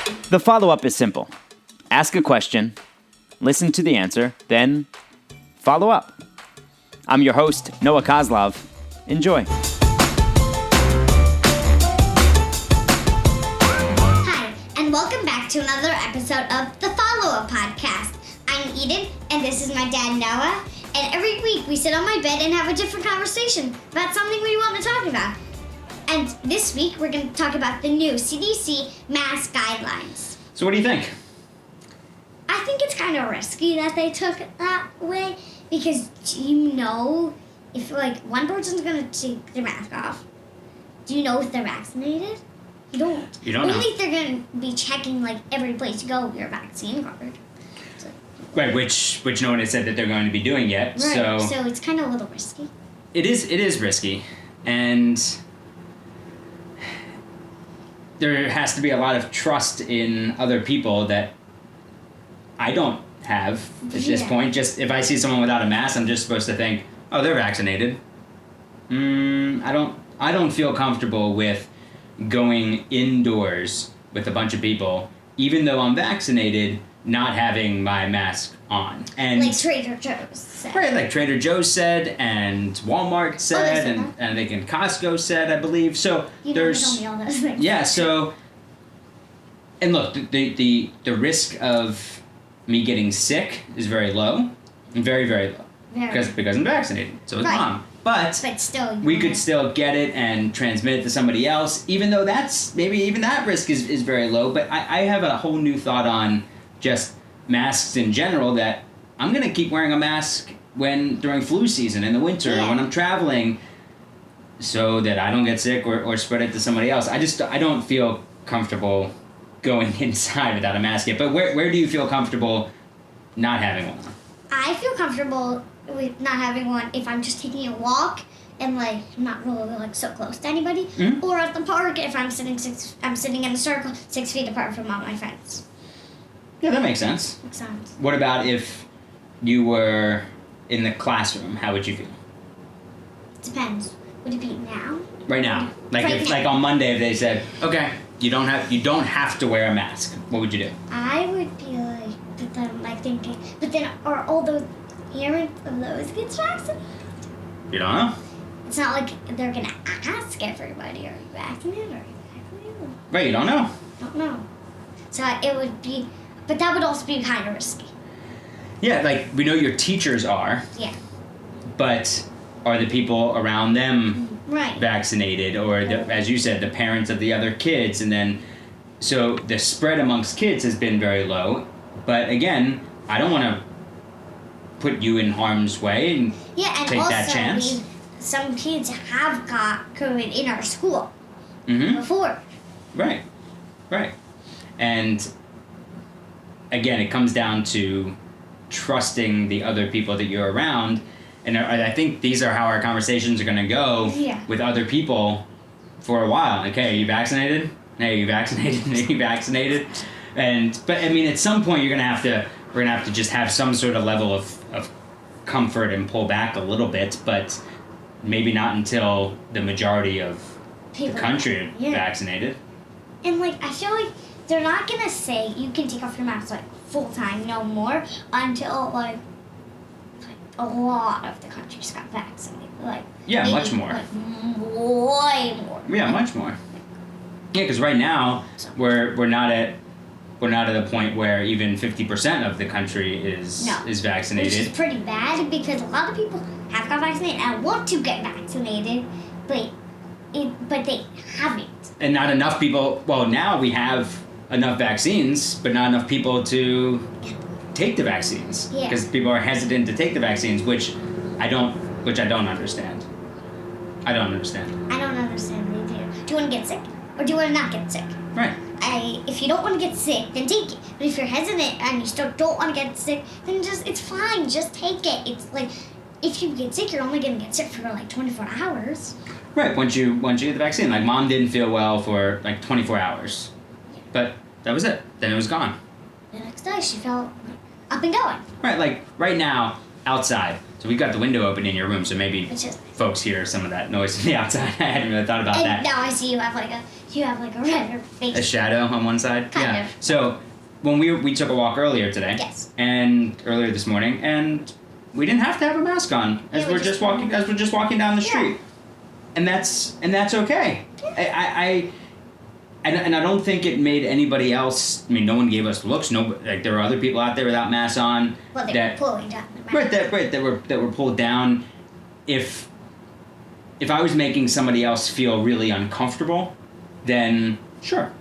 The follow-up is simple. Ask a question, listen to the answer, then follow up. I'm your host, Noah Kozlov. Enjoy. Hi, and welcome back to another episode of the Follow-Up Podcast. I'm Eden, and this is my dad, Noah. And every week we sit on my bed and have a different conversation about something we want to talk about. And this week we're going to talk about the new CDC mask guidelines. So what do you think? I think it's kind of risky that they took it that way because do you know if one person's going to take their mask off, do you know if they're vaccinated? You don't. You don't know. Only if they're going to be checking every place you go your vaccine card. Right, which no one has said that they're going to be doing yet. Right, so it's kind of a little risky. It is risky, and there has to be a lot of trust in other people that I don't have at this point. Just if I see someone without a mask, I'm just supposed to think, oh, they're vaccinated. I don't feel comfortable with going indoors with a bunch of people, even though I'm vaccinated, not having my mask on. And like Trader Joe's said. Right, like Trader Joe's said, and Walmart said, and I think and Costco said, I believe. So there's told me all those things. Yeah, so and look, the risk of me getting sick is very low. Very, very low. Because I'm vaccinated. So is Mom. But still, we could still get it and transmit it to somebody else, even though maybe even that risk is very low. But I have a whole new thought on just masks in general, that I'm going to keep wearing a mask during flu season in the winter or when I'm traveling, so that I don't get sick or spread it to somebody else. I don't feel comfortable going inside without a mask yet. But where do you feel comfortable not having one? I feel comfortable with not having one if I'm just taking a walk and I'm not really so close to anybody, or at the park if I'm sitting in a circle 6 feet apart from all my friends. Yeah, that makes sense. Makes sense. What about if you were in the classroom? How would you feel? Depends. Would it be now? Right now. Right On Monday if they said, okay, you don't have to wear a mask. What would you do? I would be thinking, but then are all those parents of those kids vaccinated? You don't know? It's not like they're gonna ask everybody, are you vaccinated? Are you vaccinated? Right, you don't know. Don't know. So it would be, but that would also be kind of risky. Yeah, we know your teachers are. Yeah. But are the people around them right. vaccinated, or as you said, the parents of the other kids, and then so the spread amongst kids has been very low. But again, I don't want to put you in harm's way and take that chance. Some kids have got COVID in our school before. Right. And again, it comes down to trusting the other people that you're around. And I think these are how our conversations are going to go with other people for a while. Like, hey, are you vaccinated? Hey, are you vaccinated? Are you vaccinated? But I mean, at some point, we're gonna have to just have some sort of level of comfort and pull back a little bit, but maybe not until the majority of the country are vaccinated. And I feel like they're not gonna say you can take off your mask full time no more until a lot of the country's got vaccinated. Yeah, much more. Way more. Yeah, much more. Yeah, because right now we're not at the point where even 50% of the country is vaccinated. Which is pretty bad because a lot of people have got vaccinated and want to get vaccinated, but they haven't. And not enough people. Well, now we have enough vaccines, but not enough people to take the vaccines. Yeah. Because people are hesitant to take the vaccines, which I don't understand. I don't understand. I don't understand what they do. Do you want to get sick or do you want to not get sick? Right. If you don't want to get sick, then take it. But if you're hesitant and you still don't want to get sick, then it's fine. Just take it. It's if you get sick, you're only going to get sick for 24 hours. Right. Once you get the vaccine, Mom didn't feel well for 24 hours, but that was it. Then it was gone. The next day, she felt up and going. Right. Right now, outside. So we've got the window open in your room, so maybe folks hear some of that noise from the outside. I hadn't really thought about that. And now I see you have You have like a redder face. A shadow on one side. Kind of. So when we took a walk earlier today. Yes. And earlier this morning, and we didn't have to have a mask on as Yeah, we're just walking down the street, and that's okay. Yeah. And I don't think it made anybody else. I mean, no one gave us looks. No, like there were other people out there without masks on. Well, they that were pulling down the mask. that were pulled down. If I was making somebody else feel really uncomfortable, then sure,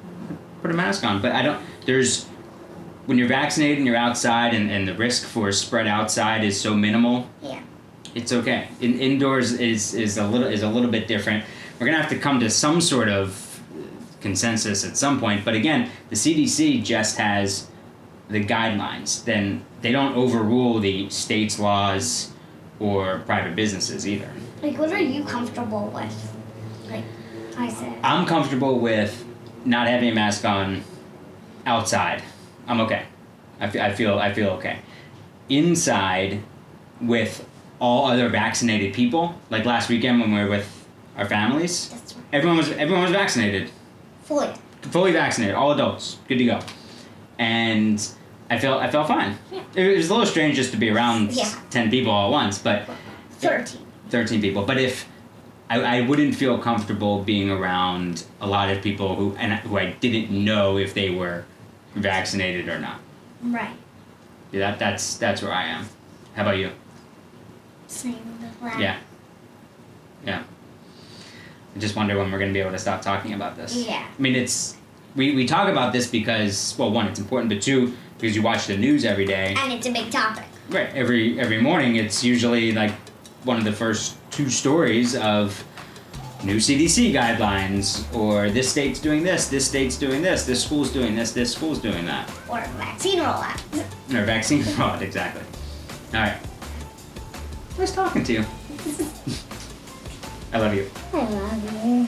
put a mask on. But I don't. When you're vaccinated and you're outside and the risk for spread outside is so minimal. Yeah. It's okay. Indoors is a little bit different. We're gonna have to come to some sort of consensus at some point. But again, the CDC just has the guidelines. Then they don't overrule the state's laws or private businesses either. Like, what are you comfortable with? Like I said. I'm comfortable with not having a mask on outside. I'm okay. I feel okay. Inside, with all other vaccinated people, like last weekend when we were with our families, That's right. everyone was vaccinated. Fully vaccinated, all adults, good to go. And I felt fine. Yeah. It was a little strange just to be around 10 people all at once, but 13 people. But if I wouldn't feel comfortable being around a lot of people who I didn't know if they were vaccinated or not. Right. Yeah, that's where I am. How about you? Same with that. Yeah. I just wonder when we're going to be able to stop talking about this. Yeah. I mean, we talk about this because, well, one, it's important, but two, because you watch the news every day. And it's a big topic. Right. Every morning, it's usually like one of the first 2 stories of new CDC guidelines, or this state's doing this state's doing this school's doing this school's doing that. Or vaccine rollout. Or vaccine fraud, exactly. Alright. Nice talking to you. I love you. I love you.